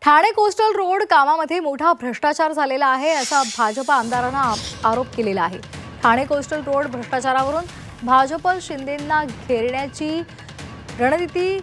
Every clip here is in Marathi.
ठाणे कोस्टल रोड कामामध्ये मोठा भ्रष्टाचार झालेला आहे असा भाजप आमदारांना आरोप केलेला आहे। ठाणे कोस्टल रोड भ्रष्टाचारावरून भाजप शिंदेंना घेरण्याची रणनीती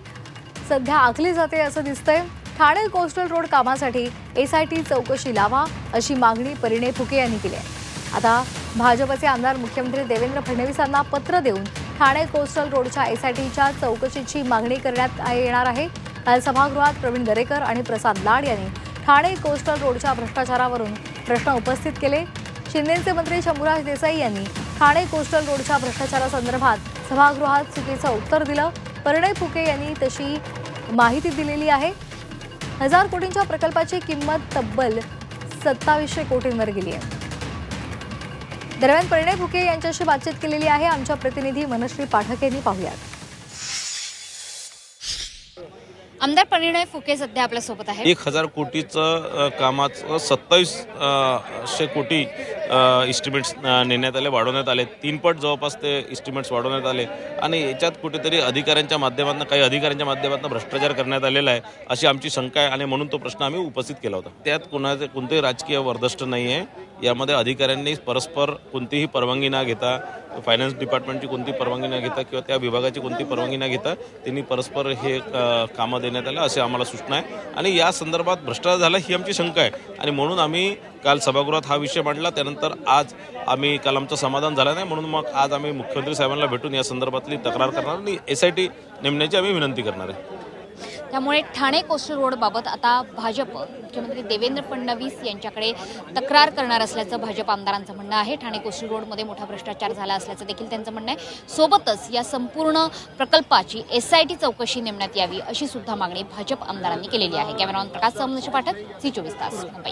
सध्या आखली जाते असं दिसतंय। ठाणे कोस्टल रोड कामासाठी एसआयटी चौकशी लावा अशी मागणी परिणय फुके यांनी केली आहे। आता भाजपचे आमदार मुख्यमंत्री देवेंद्र फडणवीसांना पत्र देऊन ठाणे कोस्टल रोडच्या एसआयटीच्या चौकशीची मागणी करण्यात येणार आहे। काल सभागृहात प्रवीण दरेकर आणि प्रसाद लाड यांनी ठाणे कोस्टल रोडच्या भ्रष्टाचारावरून प्रश्न उपस्थित केले। शिंदेचे मंत्री शंभूराज देसाई यांनी ठाणे कोस्टल रोडच्या भ्रष्टाचारासंदर्भात सभागृहात चुकीचं उत्तर दिलं। परिणय फुके यांनी तशी माहिती दिलेली आहे। 1000 कोटींच्या प्रकल्पाची किंमत तब्बल 2700 कोटींवर गेली आहे। दरम्यान परिणय फुके यांच्याशी बातचीत केलेली आहे आमच्या प्रतिनिधी मनश्री पाठक यांनी। पाहूयात। आमदार परिणय फुके सध्या आपल्या सोबत आहे। 1000 कोटीचं कामाचं 2700 कोटी इस्टिमेट्स नेण्यात आले, वाढवण्यात आले। 3 पट जवळपास ते इस्टिमेट्स वाढवण्यात आले आणि याच्यात कुठेतरी अधिकाऱ्यांच्या माध्यमातून काही अधिकाऱ्यांच्या माध्यमातून भ्रष्टाचार करण्यात आलेला आहे अशी आमची शंका आहे आणि म्हणून तो प्रश्न आम्ही उपस्थित केला होता। त्यात कोणतेही राजकीय वर्दष्ट नाही आहे। यामध्ये अधिकाऱ्यांनी परस्पर कोणतीही परवानगी न घेता, फायनान्स डिपार्टमेंटची कोणती परवानगी न घेता किंवा त्या विभागाची कोणती परवानगी न घेता त्यांनी परस्पर हे कामं देण्यात आलं असे आम्हाला सूचना आहे आणि या संदर्भात भ्रष्टाचार झाला ही आमची शंका आहे आणि म्हणून आम्ही काल सभागृहात हा विषय मांडला। त्यानंतर आज आम्ही काल आमचं समाधान झालं नाही म्हणून मग आज आम्ही मुख्यमंत्री साहेबांना भेटून या संदर्भातली तक्रार करणार आणि एसआयटी नेमण्याची आम्ही विनंती करणार आहे। त्यामुळे ठाणे कोस्टल रोड बाबत आता भाजप मुख्यमंत्री देवेंद्र फडणवीस यांच्याकडे तक्रार करणार असल्याचं भाजप आमदारांचं म्हणणं आहे। ठाणे कोस्टल रोडमध्ये मोठा भ्रष्टाचार झाला असल्याचं देखील त्यांचं म्हणणं आहे। सोबतच या संपूर्ण प्रकल्पाची एसआयटी चौकशी नेमण्यात यावी अशी सुद्धा मागणी भाजप आमदारांनी केलेली आहे। कॅमेरामॅन प्रकाश पाठक, C24 तास, मुंबई।